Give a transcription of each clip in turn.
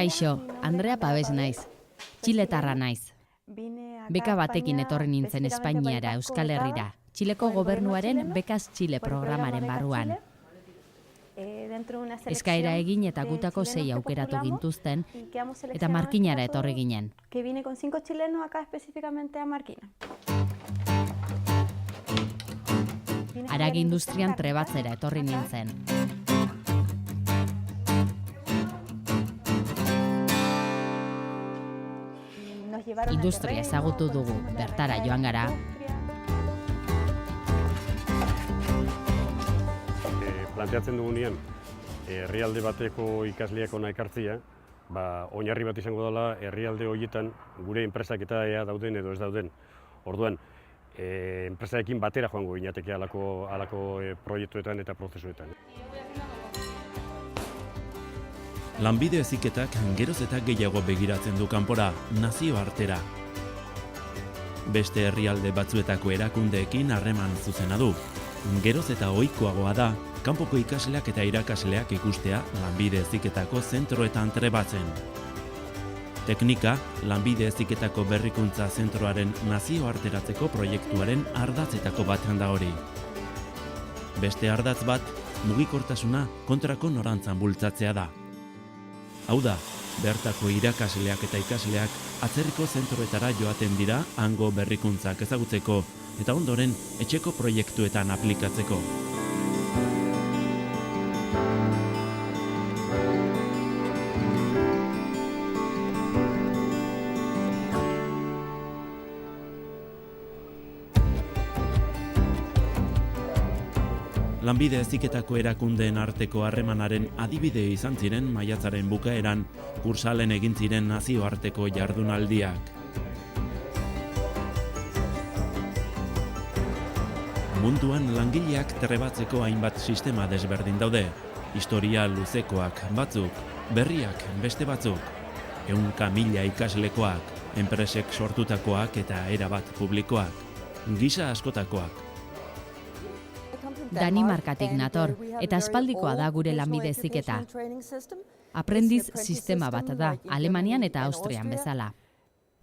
Kaixo, Andrea Pabez naiz. Txiletarra naiz. Beka batekin etorri nintzen Espainiara, Euskal Herrira. Txileko gobernuaren Bekaz Txile programaren barruan. Eskaera egin eta gutako 6 aukeratu gintuzten, eta Markinara etorri ginen. Haragi industrian trebatzera etorri nintzen. Industria ezagutu dugu, bertara joan gara. Planteatzen dugunean, herrialde bateko ikasleak hona ekartzea, oinarri bat izango dela herrialde horietan gure enpresak eta ea dauden edo ez dauden. Orduan, enpresarekin batera joango ginateke halako proiektuetan eta prozesuetan. Lanbide heziketak geroz eta gehiago begiratzen du kanpora, nazioartera. Beste herrialde batzuetako erakundeekin harreman zuzena du. Geroz eta ohikoagoa da, kanpoko ikasleak eta irakasleak ikustea lanbide heziketako zentroetan trebatzen. Teknika, lanbide heziketako berrikuntza zentroaren nazioarteratzeko proiektuaren ardatzetako batean da hori. Beste ardatz bat, mugikortasuna kontrako norantzan bultzatzea da. Hau da, bertako irakasleak eta ikasleak atzerriko zentroetara joaten dira hango berrikuntzak ezagutzeko eta ondoren etxeko proiektuetan aplikatzeko. Lanbide heziketako erakundeen arteko harremanaren adibide izan ziren maiatzaren bukaeran Kursalen egin ziren nazioarteko jardunaldiak. Munduan langileak trebatzeko hainbat sistema desberdin daude. Historia luzekoak batzuk, berriak beste batzuk. 100.000 ikaslekoak, enpresek sortutakoak eta erabat publikoak. Gisa askotakoak. Danimarkatik nator, eta aspaldikoa da gure lanbide heziketa. Aprendiz sistema bat da, Alemanian eta Austrian bezala.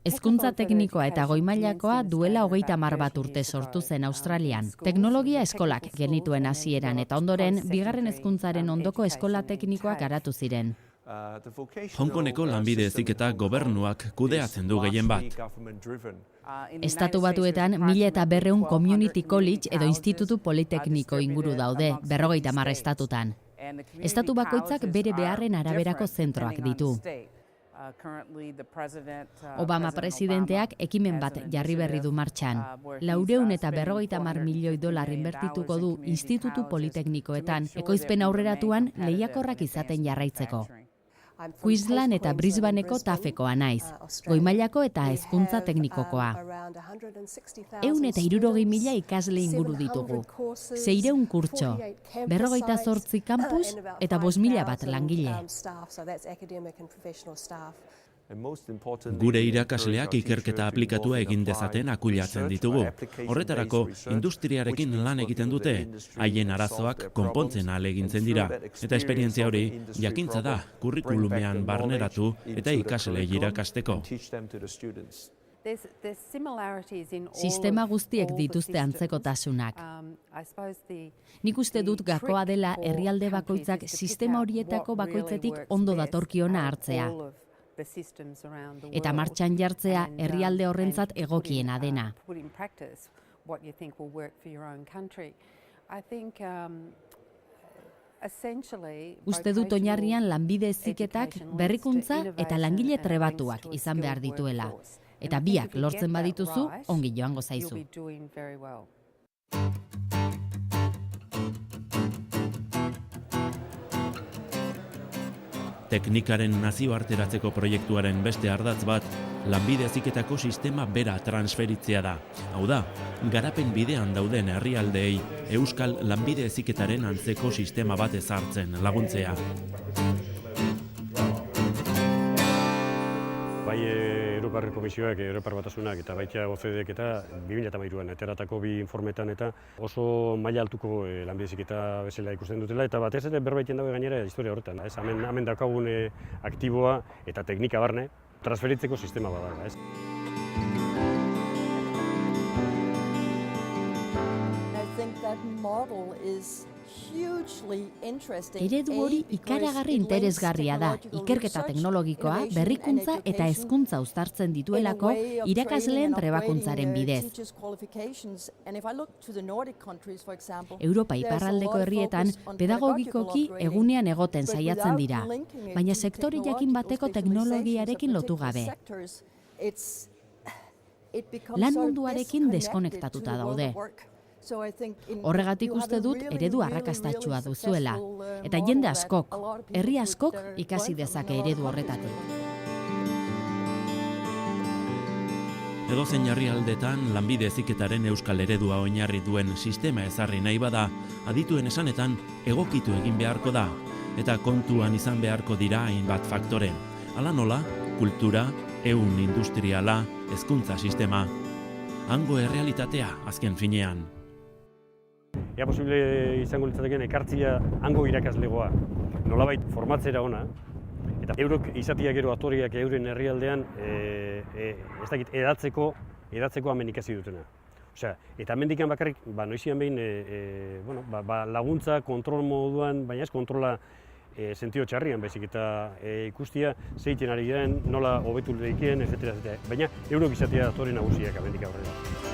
Hezkuntza teknikoa eta goi-mailakoa duela 30 bat urte sortu zen Australian. Teknologia eskolak genituen hasieran eta ondoren, bigarren hezkuntzaren ondoko eskola teknikoak garatu ziren. Hong Kongeko lanbide heziketa gobernuak kudeatzen du gehien bat. Estatu Batuetan 1200 community college edo institutu politekniko inguru daude, 50 estatutan. Estatu bakoitzak bere beharren araberako zentroak ditu. Obama presidenteak ekimen bat jarri berri du martxan. 450 milioi dolar inbertituko du institutu politeknikoetan, ekoizpen aurreratuan lehiakorrak izaten jarraitzeko. Queensland eta Brisbaneko tafekoa naiz, goi-mailako eta hezkuntza teknikokoa. 160.000 ikasle inguru ditugu, 600 kurtso, 58 kampus eta 5.000 bat langile. Gure irakasleak ikerketa aplikatua egin dezaten akuilatzen ditugu. Horretarako, industriarekin lan egiten dute, haien arazoak konpontzen ahalegintzen dira. Eta esperientzia hori, jakintza da, kurrikulumean barneratu eta ikasle irakasteko. Sistema guztiek dituzte antzekotasunak. Nik uste dut gakoa dela herrialde bakoitzak sistema horietako bakoitzetik ondo datorkiona hartzea. Eta martxan jartzea herrialde horrentzat egokiena dena. Uste dut oinarrian lanbide heziketak berrikuntza eta langile trebatuak izan behar dituela. Eta biak lortzen badituzu, ongi joango zaizu. Teknikaren nazioarteratzeko proiektuaren beste ardatz bat, lanbide heziketako sistema bera transferitzea da. Hau da, garapen bidean dauden herrialdeei euskal lanbide heziketaren antzeko sistema bat ezartzen laguntzea. Bai Europar Komisioak, Europar Batasunak eta baita OCDEek eta 2013an ateratako bi informetan eta oso maila altuko lanbide heziketa bezala ikusten dutela eta batez ere berbaiten dago gainera historia horretan. Ez hemen daukagun aktiboa eta teknika barne transferitzeko sistema bada. Ez. Eredu hori ikaragarri interesgarria da, ikerketa teknologikoa, berrikuntza eta hezkuntza uztartzen dituelako irakasleen trebakuntzaren bidez. Europa iparraldeko herrietan pedagogikoki egunean egoten saiatzen dira, baina sektore jakin bateko teknologiarekin lotu gabe. Lan munduarekin deskonektatuta daude. Horregatik uste dut eredu arrakastatsua duzuela, eta jende askok, herri askok ikasi dezake eredu horretatik. Edozein herrialdetan lanbide heziketaren euskal eredua oinarri duen sistema ezarri nahi bada, adituen esanetan egokitu egin beharko da, eta kontuan izan beharko dira hainbat faktore. Hala nola, kultura, ehun industriala, hezkuntza sistema, hango errealitatea azken finean. Ea posible izango litzateken ekartzia hango irakaslegoa nolabait formatzera ona, eta eurok izatia gero atoriak euren herrialdean ez dakit edatzeko hemen ikasi dutena. Osea, eta hemendikan bakarrik noizian behin laguntza kontrol moduan, baina ez kontrola sentio txarrian baizik eta ikustia zeiten ari diren, nola hobetu leikien, etc. Baina eurok izatia atore nagusiak hemendik aurrera.